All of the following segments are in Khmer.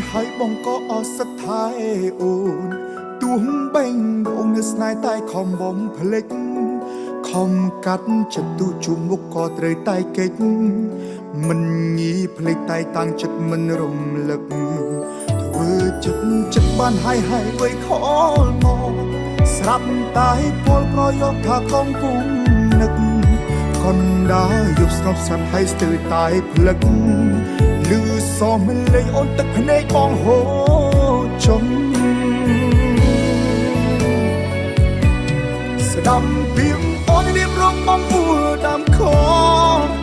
ហើយបងក៏អស់សត្វថែអូនទួងបេងដងនៅស្នេហ៍តែខំបំភ្លេចខំកាត់ចិត្តទូជុំមុខក៏ត្រូវតែកិច្ចមិនងាយភ្លេចតែតាំងចិត្តមិនរំលឹកធ្វើចិត្តបានហើយវៃខលមកស្រាប់តែពលប្រយោគថាកំពុងនឹកកណ្ដាលយប់ស្ងប់ស្ងាត់ហើយស្ទើរតែភ្លឹកលឺសមលេងអូនទឹកភ្នែកបងហូរចុងស្ដាប់ពីមអូនរៀបរាប់បងពួរដើមខ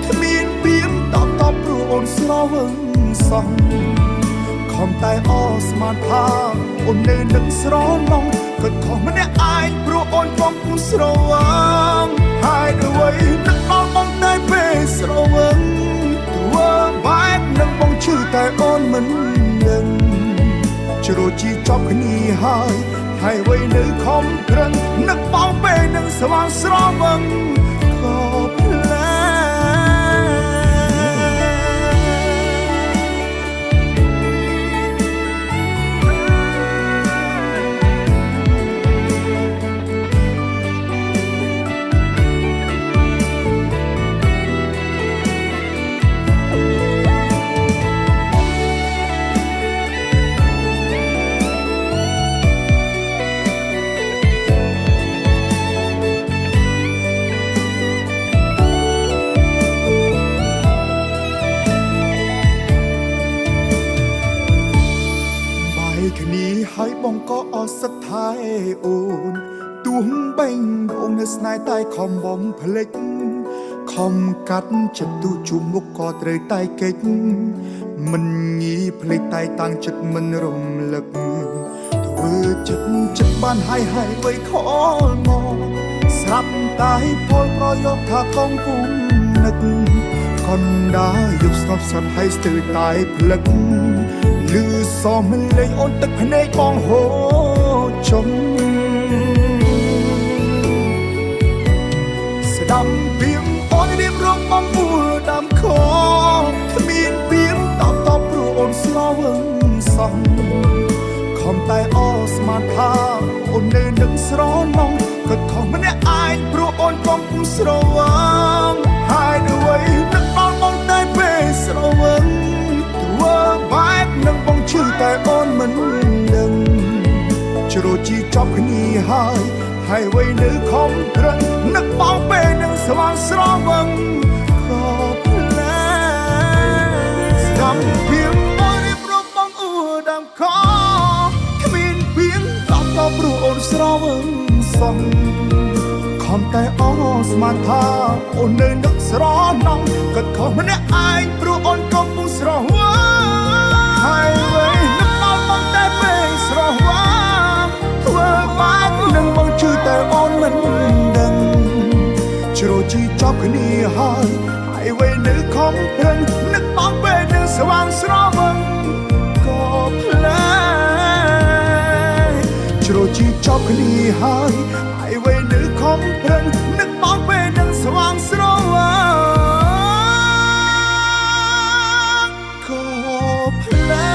គ្មានពីមតបព្រោះអូនស្រវឹងសោះខំតែអស្មានថាអូននៅនឹងស្រណងក៏ខំម្នាក់ឯងព្រោះអូនកំពុងស្រវឹងហើយដូចនឹកដល់បងតែពេលស្រវឹងធ្វើបែបនឹងបងឈឺតែអូនមិនដឹងជ្រោជីចប់គ្នាហើយវៃនៅខំប្រឹងនឹកបងពេលនឹងស្វាងស្រវឹងក៏ភ្លែគ្នាហើយបងក៏អស់សត្វថែអូនទួងបេងដងនៅស្នេហ៍តែខំបំភ្លេចខំកាត់ចិត្តទូជុំមុខក៏ត្រូវតែកិច្ចមិនងាយភ្លេចតែតាំងចិត្តមិនរំលឹកធ្វើចិត្តបានហើយវៃខលមកស្រាប់តែពលប្រយោគថាកំពុងនឹកកណ្ដាលយប់ស្ងប់ស្ងាត់ហើយស្ទើរតែភ្លឹកលឺសមលេងអូនទឹកភ្នែកបងហូរចុងស្ដាប់ពីមអូនរៀបរាប់បងពួរដើមខគ្មានពីមតបព្រោះអូនស្រវឹងសោះខំតែអស្មានថាអូននៅនឹងស្រណងក៏ខំម្នាក់ឯងព្រោះអូនកំពុងស្រវឹងហើយដូចនឹកដល់បងតែពេលស្រវឹងធ្វើបែបនឹងបងឈឺតែអូនមិនដឹងជ្រោជីចប់គ្នាហើយវៃនៅខំប្រឹងនឹកបងពេលនឹងស្វាងស្រវឹងក៏ភ្លែស្ដាប់ពីមអូនរៀបរាប់បងអួរដើមខគ្មានពីមតបព្រោះអូនស្រវឹងសោះខំតែអស្មានថាអូននៅនឹកស្រណងក៏ខំម្នាក់ឯងព្រោះអូនកំពុងស្រវឹងហើយវៃនឹកដល់បងតែពេលស្រវឹងធ្វើបែបនឹងបងឈឺតែអូនមិនដឹងជ្រោជីចប់គ្នាហើយវៃនៅខំប្រឹងនឹកបងពេលនឹងស្វាងស្រវឹងក៏ភ្លែជ្រោជីចប់គ្នាហើយវៃនៅខំប្រឹងនឹកបងពេលនឹងស្វាងស្រវឹងក៏ភ្លែ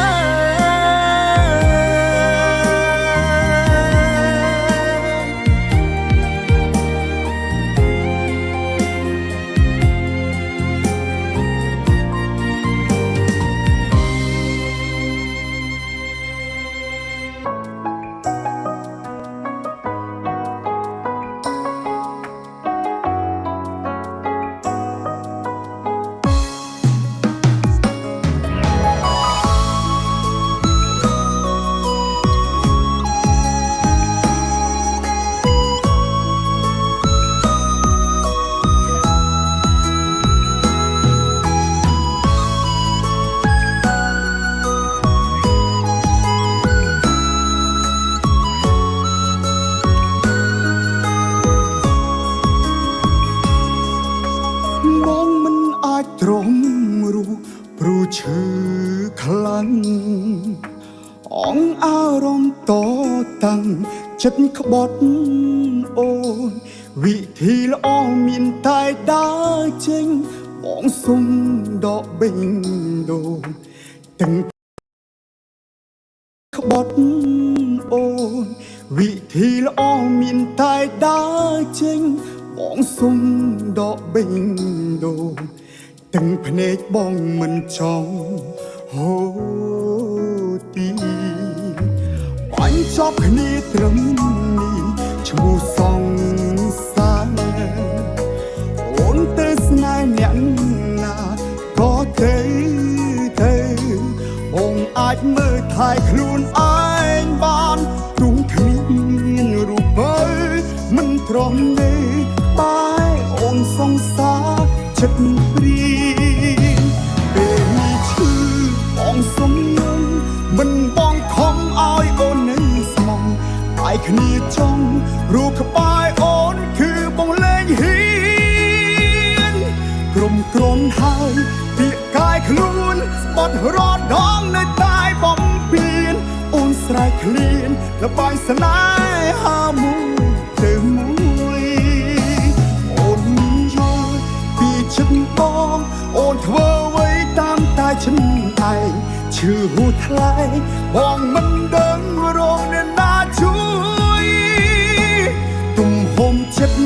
ទ្រង់រូបព្រោះឈឺខ្លាំងអងអារម្មណ៍តតាំងចិត្តក្បត់អូនវិធីល្អមានតែដើរចេញបងសុំដកបេងដូងទាំង មានតែដើរចេញបងសុំដកបេងដូងទាំងភ្នែកបងមិនចង់ហូរទីបាញ់ចប់គ្នាត្រឹមនេះឈ្មោះសងសានអូនទៅស្នេហ៍អ្នកណាក៏ទៅបងអាចមើលថែខ្លួនឯងបានទ្រង់គ្មានរូបបើមិនទ្រាំទេតែអូនសង្សារចិត្តព្រីពេលនេះឈឺបងសុំយំមិនបងខំឲ្យអូននៅស្មងតែគ្នាចង់រូបក្បែរអូនគឺបងលែងហ៊ានក្រុមគ្រុនហើយពាក្យកាយខ្លួនស្បត់រត់ដងនៅតែបំពេញអូនស្រែកឃ្លានលបាយស្នេហាមួយទៅមួយអូនយកពីចិត្តបងអូនធ្វើអ្វីតាមតែចិត្តឯងឈឺហួថ្លៃបងមិនដឹងរងអ្នកណាជួយទំហំចិត្ត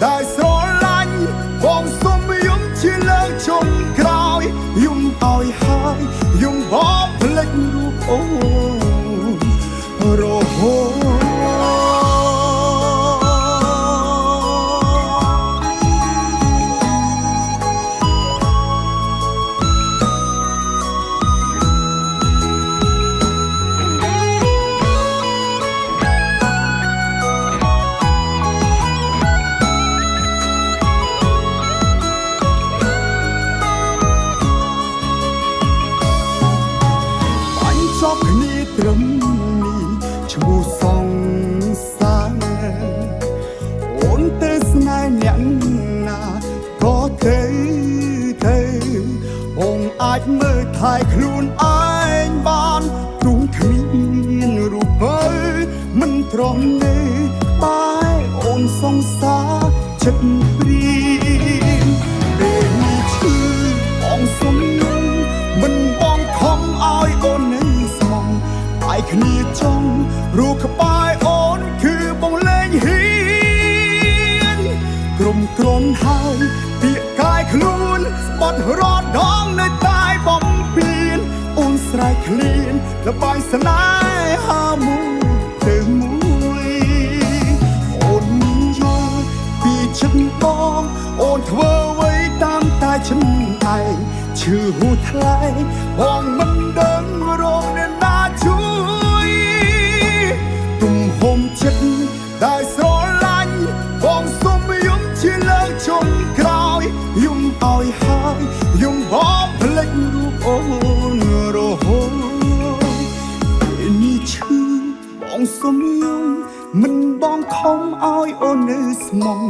ដែលស្រឡាញ់បងសុំយំជាលើកចុងក្រោយយំឲ្យហើយយំបងភ្លេចរូបអូនរហូតចប់គ្នាត្រឹមនេះឈ្មោះសងសានអូនទៅស្នេហ៍អ្នកណាក៏ទៅបងអាចមើលថែខ្លួនឯងបានទ្រង់គ្មានរូបបើមិនទ្រាំទេតែអូនសង្សារចិត្តព្រីពេលនេះឈឺបងសុំយំមិនបងខំឲ្យអូននៅតែគ្នាចង់រូបក្បែរអូនគឺបងលែងហ៊ានក្រុមគ្រុនហើយពាក្យកាយខ្លួនស្បត់រត់ដងនៅតែបំពេញអូនស្រែកឃ្លានលបាយស្នេហាមួយទៅមួយអូនយកពីចិត្តបងអូនធ្វើអ្វីតាមតែចិត្តឯងឈឺហួថ្លៃបងមិនដឹងរងអ្នកណាជួយទំហំចិត្តដែលស្រឡាញ់បងសុំយំជាលើកចុងក្រោយយំឲ្យហើយយំបងភ្លេចរូបអូនរហូតពេលនេះឈឺបងសុំយំមិនបងខំឲ្យអូននៅស្មង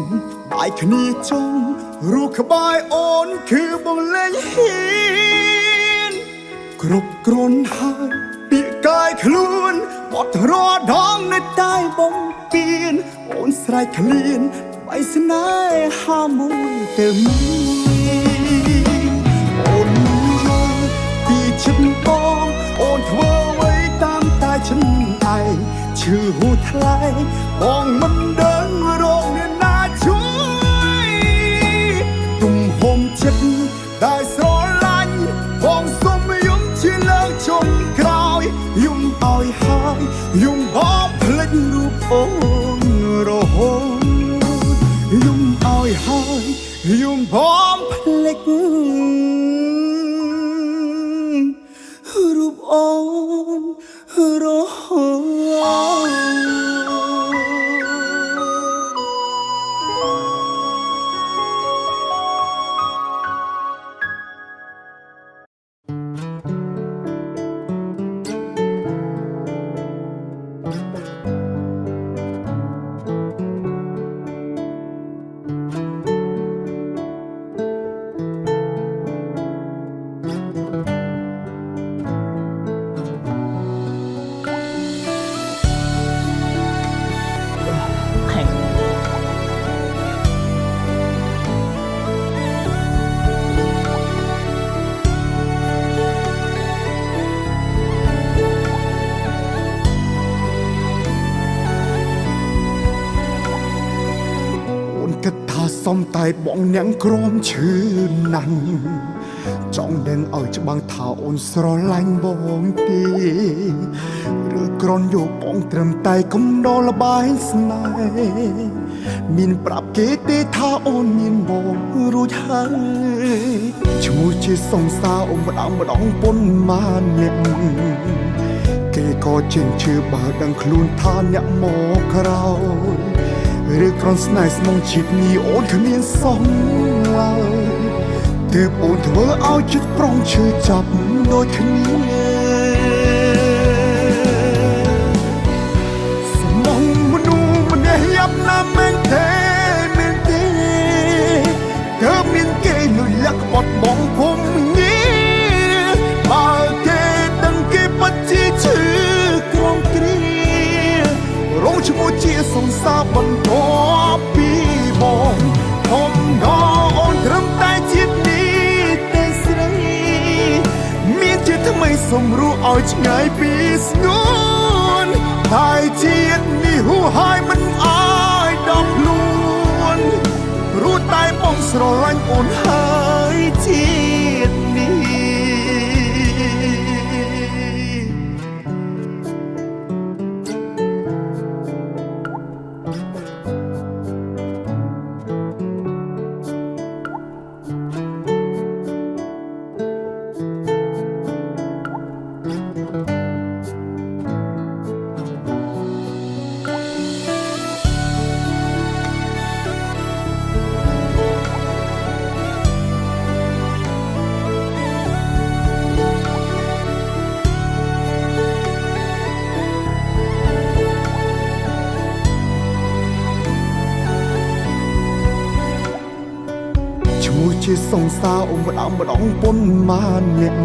តែគ្នាចង់រូបក្បែរអូនគឺបងលែងហ៊ានគ្រប់គ្រុនហើយពាក្យកាយខ្លួនបត់រដងនៅតែបំពេញអូនស្រែកឃ្លានបៃស្នេហាមួយទៅមួយអូនយកពីចិត្តបងអូនធ្វើអ្វីតាមតែចិត្តឯងឈឺហួថ្លៃបងមិនដឹងរងអ្នកណាជួយទំហំចិត្តដែលស្រឡាញ់បងសុំយំជាលើកចុងក្រោយយំឲ្យហើយយំបងភ្លេចរូបអូនរហូតយំឲ្យហើយយំបងភ្លេចរូបអូនរហូត សំតែបងអ្នកក្រមឈឺណាស់ចង់ដឹងឲ្យច្បាស់ថាអូនស្រឡាញ់បងទេឬក្រនយកបងត្រឹមតែកំដរលបាយស្នេហ៍មានប្រាប់គេទេថាអូនមានបងរួចហើយឈ្មោះជាសង្សារអូនម្ដងប៉ុន្មានអ្នកគេក៏ចេញជឿបើដឹងខ្លួនថាអ្នកមកក្រោយឬក្រនស្នេហ៍ស្មងជាតិនេះអូនគ្មានសងឡើយទើបអូនធ្វើឲ្យចិត្តប្រុងឈឺចាប់ដូចគ្នាស្មងមនុស្សម្នាក់យ៉ាប់ណាស់មែនទេទើបមានគេលុយលាក់បត់បងភូមិងារបើគេដឹងគេបាត់ជាឈឺក្រំគ្រារងឈ្មោះជាសង្សារបន្ទាប់ពីបងធំដល់អូនត្រឹមតែជាតិនេះទេស្រីមានជាថ្មីសម្រួលឲ្យឆ្ងាយពីស្ងួនតែជាតិនេះហួហើយមិនអើយដល់ខ្លួនព្រោះតែបងស្រឡាញ់អូនហើយជាតិនេះជាសង្សារអូនម្ដងប៉ុន្មានអ្នក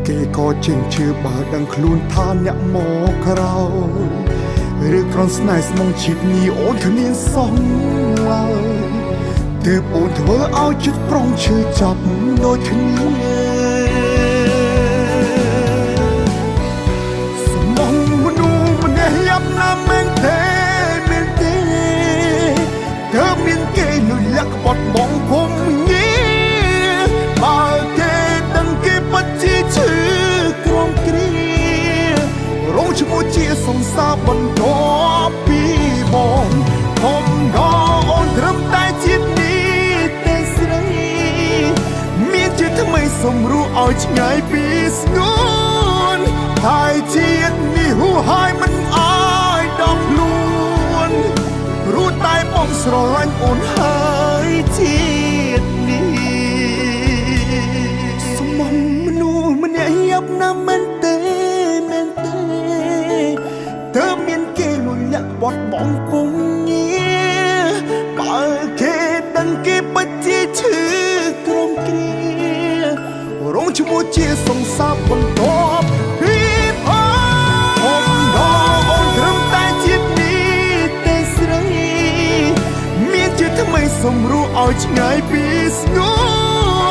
គេក៏ចេញជឿបើដឹងខ្លួនថាអ្នកមកក្រោយឬក្រនស្នេហ៍ស្មងជាតិនេះអូនគ្មានសងឡើយទើបអូនធ្វើឲ្យចិត្តប្រុងឈឺចាប់ដូចគ្នាស្មងមនុស្សម្នាក់យ៉ាប់ណាស់មែនទេទើបមានគេលុយលាក់បត់បងភូមិងារបើគេដឹងគេបាត់ជាឈឺក្រំគ្រារងឈ្មោះជាសង្សារបន្ទាប់ពីបងធំដល់អូនត្រឹមតែជាតិនេះទេស្រីមានជាថ្មីសម្រួលឲ្យឆ្ងាយពីស្ងួនតែជាតិនេះហួហើយមិនអើយដល់ខ្លួនព្រោះតែបងស្រឡាញ់អូនហើយជាតិនេះស្មងមនុស្សម្នាក់យ៉ាប់ណាស់មែនទេទើបមានគេលួចលាក់បត់បងពងងារបើគេដឹងគេបាច់ជាឈឺក្រំគ្រារងឈ្មោះជាសង្សារបន្ទាប់ពីបងដល់អូនត្រឹមតែជាតិនេះទេស្រីមានជាថ្មីសម្រួលឲ្យឆ្ងាយពីស្ងួ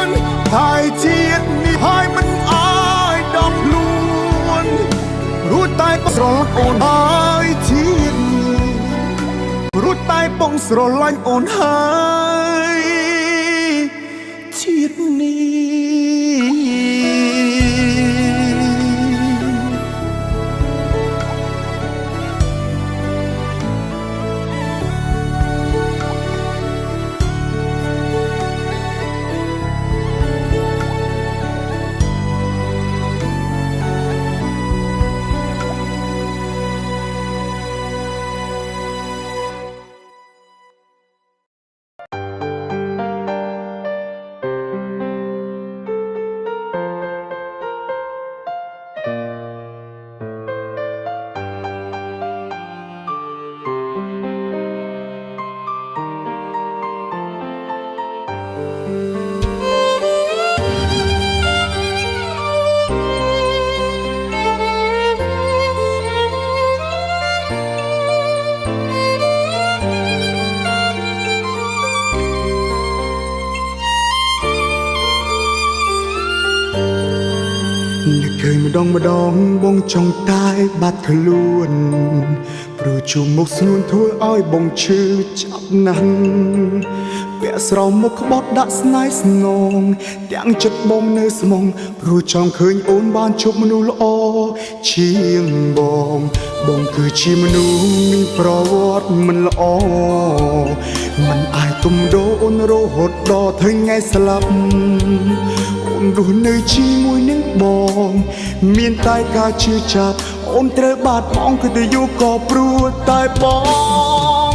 នតែជាតិនេះហើយមិនអើយដល់ខ្លួនព្រោះតែបងស្រឡាញ់អូនហើយជាតិនេះព្រោះតែបងស្រឡាញ់អូនហើយជាតិនេះនឹកឃើញម្ដងបងចង់តែបាត់ខ្លួន ព្រោះជួមុខស្នួនធ្វើឲ្យបងឈឺចាប់ណាស់ពាក់ស្រោមមុខក្បត់ដាក់ស្នេហ៍ស្នងទាំងចិត្តបងនៅស្មងព្រោះចង់ឃើញអូនបានជួបមនុស្សល្អជាងបងគឺជាមនុស្សមានប្រវត្តិមិនល្អមិនអាចទុំដោអូនរហូតដល់ថ្ងៃស្លាប់អូនរស់នៅជាមួយនឹងបងមានតែការជឿចាប់អូនត្រូវបាត់បង់គឺទៅយូរក៏ព្រោះតែបង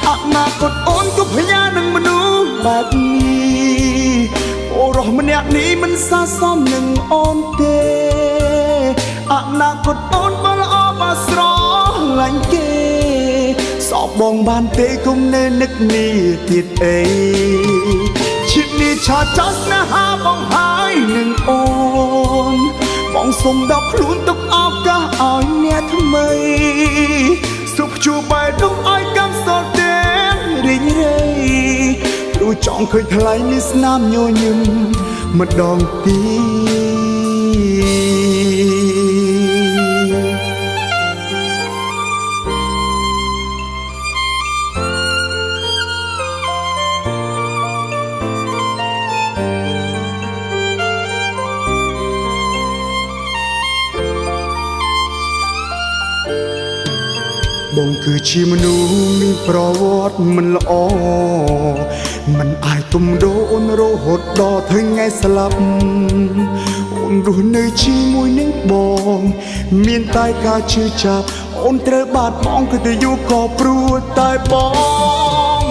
អនាគតអូនក៏ភ័យនឹងមនុស្សបែបនេះអូរស់ម្នាក់នេះមិនស័ក្តិសមនឹងអូនទេអនាគតអូនបើល្អបើស្រឡាញ់គេសោកបងបានទេគុំនៅនឹកនេះទៀតអីជាតិនេះឆាចោលស្នេហាបងហើយនឹងអូនបងសុំដល់ខ្លួនទុកឱកាសឲ្យអ្នកថ្មីសុខជួបបែរទុកឲ្យកម្មសល់ទេរីងរៃព្រោះចង់ឃើញថ្លៃនេះស្នាមញញឹមម្ដងបងគឺជាមនុស្សមានប្រវត្តិមិនល្អមិនអាចទុំដោអូនរហូតដល់ថ្ងៃស្លាប់អូនរស់នៅជាមួយនឹងបងមានតែការជឿចាប់អូនត្រូវបាត់បង់គឺទៅយូរក៏ព្រោះតែបង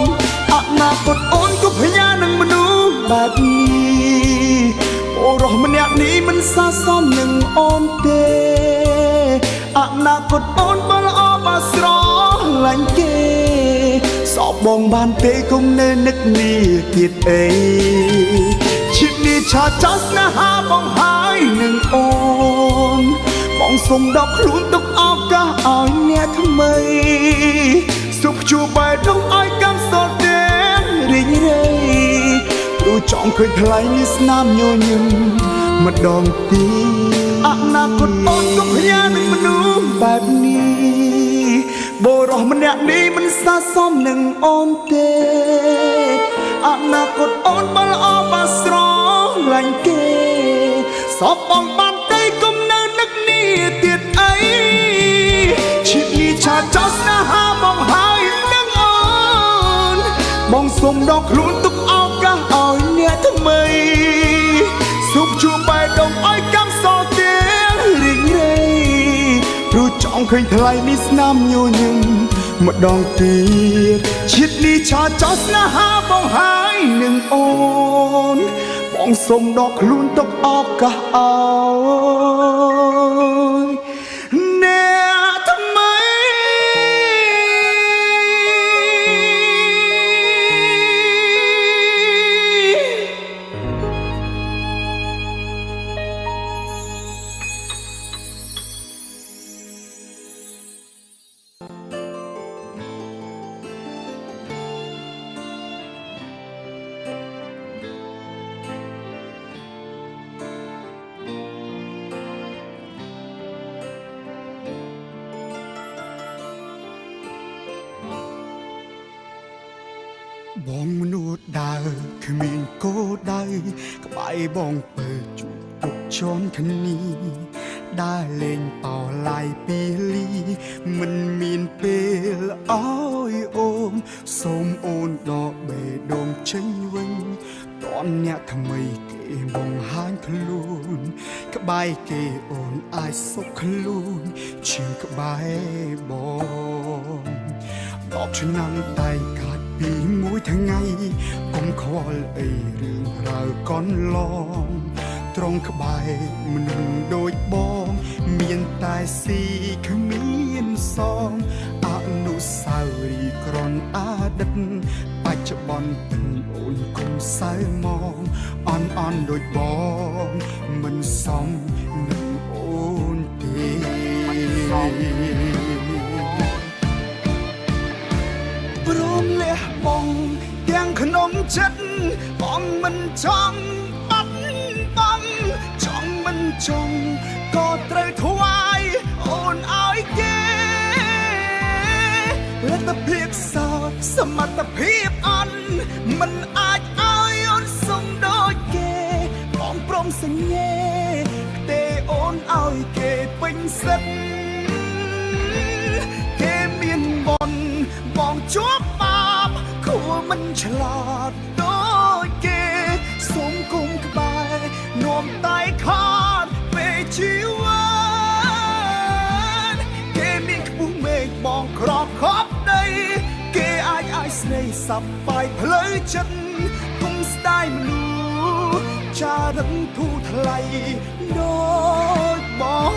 អនាគតអូនក៏ភ័យនឹងមនុស្សបែបនេះអូរស់ម្នាក់នេះមិនស័ក្តិសមនឹងអូនទេអនាគតអូនបើល្អបើស្រឡាញ់គេសោកបងបានទេគុំនៅនឹកនេះទៀតអីជាតិនេះឆាចោលស្នេហាបងហើយនឹងអូនបងសុំដល់ខ្លួនទុកឱកាសឲ្យអ្នកថ្មីសុខជួបបែរទុកឲ្យកម្មសល់ទេរីងរៃព្រោះចង់ឃើញថ្លៃនេះស្នាមញញឹមម្ដងទៀតអនាគតអូនក៏ភ័យនឹងមនុស្សបែបនេះបរោះម្នាក់នេះមិនស័ក្តិសមនឹងអូនទេអនាគតអូនបើល្អបើស្រឡាញ់គេសពបងបានតែគុំនៅនឹកនេះទៀតអីជាតិនេះឆាចោលស្នេហាបងហើយនឹងអូនបងសុំដល់ខ្លួនទុកឱកាសឲ្យអ្នកថ្មីសុខជួបបែរដងឲ្យកម្មសល់ទេរីងរៃព្រោះចង់ឃើញថ្លៃនេះស្នាមញញឹមម្ដងទៀតជាតិនេះឆាចោលស្នេហាបងហើយនឹងអូនបងសុំដល់ខ្លួនទុកឱកាសឲ្យអ្នកថ្មីបងមនុស្សដើរគ្មានគោលដៅក្បែរបងពើជួបទុកជន់គ្នាដើរលេងតឡាយពីលីមិនមានពេលអើយអូនសូមអូនដកបេះដូងចេញវិញតនអ្នកថ្មីគេបងហាញខ្លួនក្បែរគេអូនអាចសុខខ្លួនជឿក្បែរបង10ឆ្នាំតែកាត់ពីមួយថ្ងៃកុំខ្វល់អីរឿងរ៉ាវកន្លងត្រង់ក្បែរមនុស្សដូចបងមានតែស៊ីគ្មានសងអនុស្សាវរីយ៍ក្រនអតីតបច្ចុប្បន្នទាំងអូនគុំសៅមកអន់ដូចបងមិនសមនឹងអូនទេព្រមលះបងទាំងក្នុងចិត្តបងមិនចង់បាត់បង់ចង់មិនចង់ក៏ត្រូវថ្វាយអូនឲ្យគេ ភាពសោតសមត្ថភាពអន់មិនអាចឲ្យអូនសុំដូចគេបងព្រមសញ្ញេទេអូនឲ្យគេពេញសិទ្ធគេមានបនបងជាប់បាបគួរមិនឆ្លាតដូចគេសុំគុំក្បែរនាំតែខាតពេលជីវិតគេមានខ្ពស់មេឃបងក្របខប់ដីគេអាចស្នេហ៍សាប់បាយផ្លូវចិត្តគុំស្ដាយមនុស្សចារឹកធូរថ្លៃដូចបង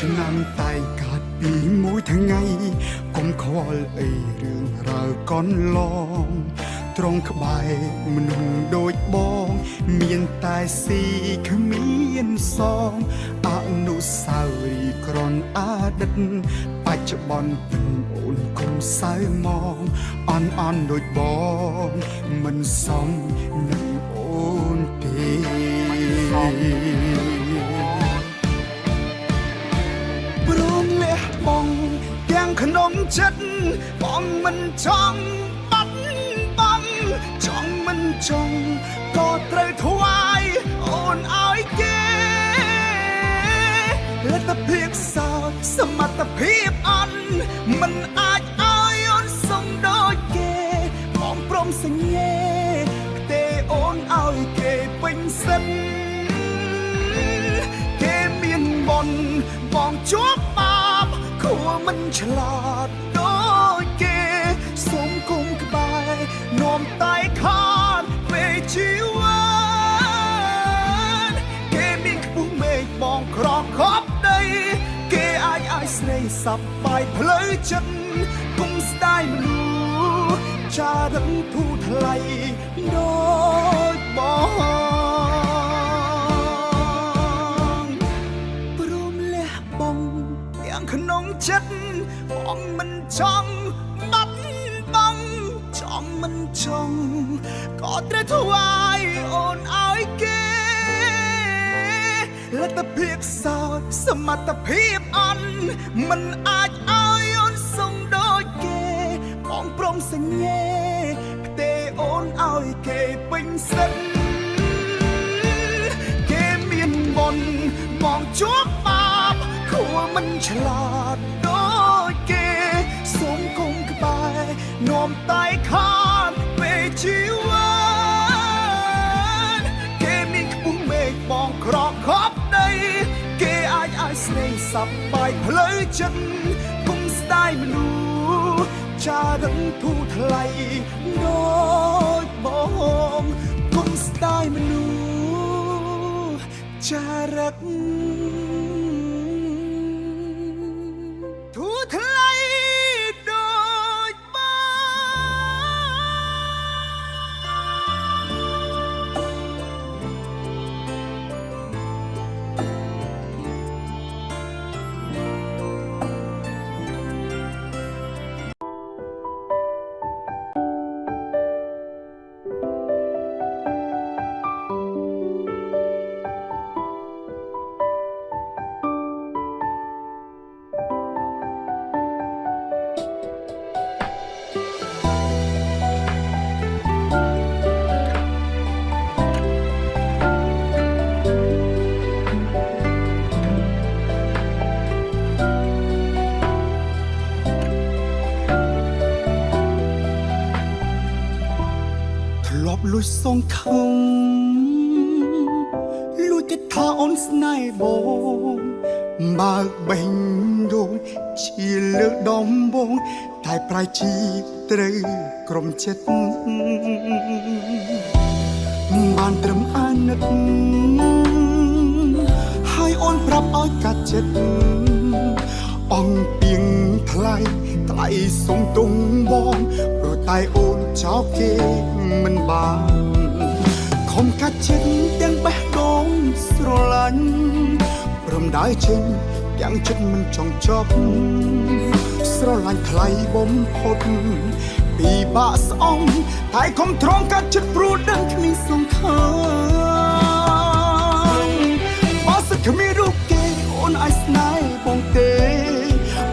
ឆ្នាំតែកាត់ពីមួយថ្ងៃកុំខ្វល់អីរឿងរ៉ាវកន់ឡងត្រង់ក្បែរមនុស្សដូចបងមានតែស៊ីគ្មានសងអនុស្សាវរីយ៍ក្រនអតីតបច្ចុប្បន្នពិនអូនគុំសៅមកអន់ដូចបងមិនសមនឹងអូនទេព្រមលះបងទាំងក្នុងចិត្តបងមិនចង់បាត់បង់ចង់មិនចង់ក៏ត្រូវថ្វាយអូនឲ្យគេលទ្ធភាពសោតសមត្ថភាពអន់មិនអាចឲ្យអូនសុំដូចគេបងព្រមសញ្ញេទេអូនឲ្យគេពេញសិទ្ធគេមានបនបងជាប់បាបគួរមិនឆ្លាតដូចគេសុំគុំក្បែរនាំតែខាតពេលជីវិតគេមានខ្ពស់មេឃបងក្របខប់ដីគេអាចស្នេហ៍សាប់បាយផ្លូវចិត្តគុំស្ដាយមនុស្សចារឹកធូរថ្លៃដូចបងព្រមលះបងទាំងក្នុងចិត្តបងមិនចង់បាត់បង់ចង់មិនចង់ក៏ត្រូវថ្វាយអូនឲ្យគេលទ្ធភាពសោតសមត្ថភាពអន់មិនអាចឲ្យអូនសុំដូចគេបងព្រមសញ្ញេផ្ទេអូនឲ្យគេពេញសិទ្ធគេមានបនបងជាប់បាបគួរមិនឆ្លាតដូចគេសុំគុំក្បែរនាំតែខាតពេលជីវិតគេមានខ្ពស់មេឃបងក្របខប់ដីគេអាចស្នេហ៍សាប់បាយផ្លូវចិត្តគុំស្ដាយមនុស្សចារឹកធូរថ្លៃដូចបងគុំស្ដាយមនុស្សចារឹកធូរថ្លៃដូចបង លួចសងខំលួចចិត្តថាអូនស្នេហ៍បងបើកបេះដូងជាលើកដំបងតែប្រៃជីត្រូវក្រុមចិត្តបានត្រឹមអាណិតហើយអូនប្រាប់ឲ្យកាត់ចិត្តអង្គពីងថ្លៃសុំទុំបងព្រោះតែអូនចោលគេមិនបានខំកាត់ចិត្តទាំងបេះដូងស្រឡាញ់ព្រមដើរចេញទាំងចិត្តមិនចង់ចប់ស្រឡាញ់ថ្លៃបំផុត ពីបាក់ស្អងតែខំត្រង់កាត់ចិត្តព្រោះដឹងគ្មានសង្ឃឹមបើសិនគ្មានរូបគេអូនអាចស្នេហ៍បងទេ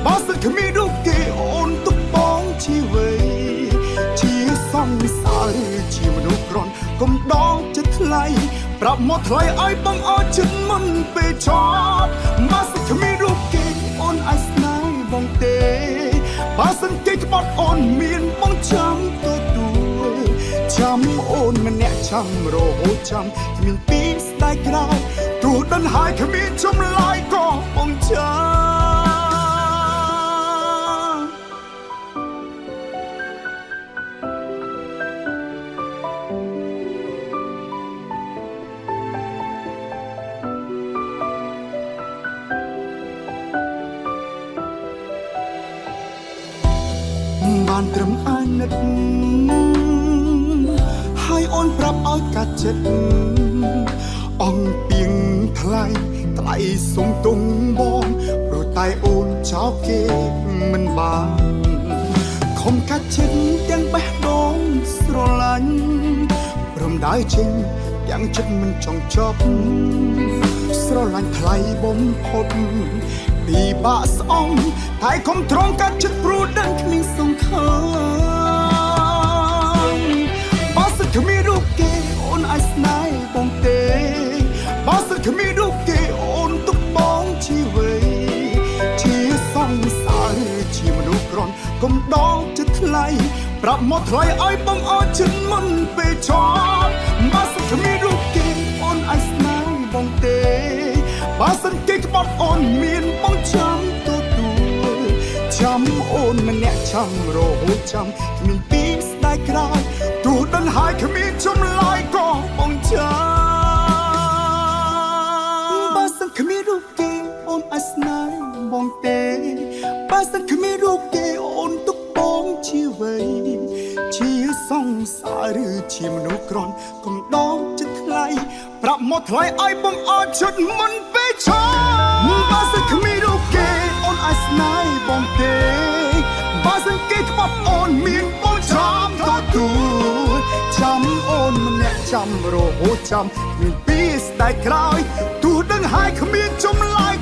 បើសិនគ្មានរូបគេអូនទុកបងជាអ្វីជាសង្សារជាមនុស្សក្រន់កុំដងចិត្តថ្លៃប្រាប់មកថ្លៃឲ្យបងអត់ចិត្តមុនពេលចប់បើសិនគ្មានរូបគេអូនអាចស្នេហ៍បងទេបើសិនគេក្បត់អូនមានបងចាំទទួលចាំអូនម្នាក់ចាំរហូតចាំគ្មានពីស្ដាយក្រោយទោះដិនហើយគ្មានចម្លើយក៏បងចាំបានត្រឹមអាណិតហើយអូនប្រាប់ឲ្យកាត់ចិត្តអង្គពីងថ្លៃសុំទុំបងព្រោះតែអូនចោលគេមិនបានខំកាត់ចិត្តទាំងបេះដូងស្រឡាញ់ព្រមដើរចេញទាំងចិត្តមិនចង់ចប់ស្រឡាញ់ថ្លៃបំផុតពីបាក់ស្អងតែខំត្រង់កាត់ចិត្តព្រោះដឹងគ្មានសង្ឃឹមបើសិនគ្មានរូបគេអូនអាចស្នេហ៍បងទេបើសិនគ្មានរូបគេអូនទុកបងជាអ្វីជាសង្សារជាមនុស្សក្រន់កុំដងចិត្តថ្លៃប្រាប់មកថ្លៃឲ្យបងអត់ចិត្តមុនពេលចប់បើសិនគ្មានរូបគេអូនអាចស្នេហ៍បងទេបើសិនគេក្បត់អូនមានបងចាំទទួលចាំអូនម្នាក់ចាំរហូតចាំគ្មានពីស្ដាយក្រោយទោះដិនហើយគ្មានចម្លើយក៏បងចាំបើសិនគ្មានរូបគេអូនអាចស្នេហ៍បងទេបើសិនគ្មានរូបគេអូនទុកបងជាអ្វីជាសង្សារឬជាមនុស្សក្រន់កុំដងចិត្តថ្លៃប្រាប់មកថ្លៃឲ្យបងអត់ឈុតមុនពេលឈប់បើសិនគ្មានរូបគេអូនអាចស្នេហ៍បងទេបើសិនគេក្បត់អូនមានបងចាំទទួលចាំអូនម្នាក់ចាំរហូតចាំគ្មានពីស្ដាយក្រោយទោះដឹងហើយគ្មានចម្លើយ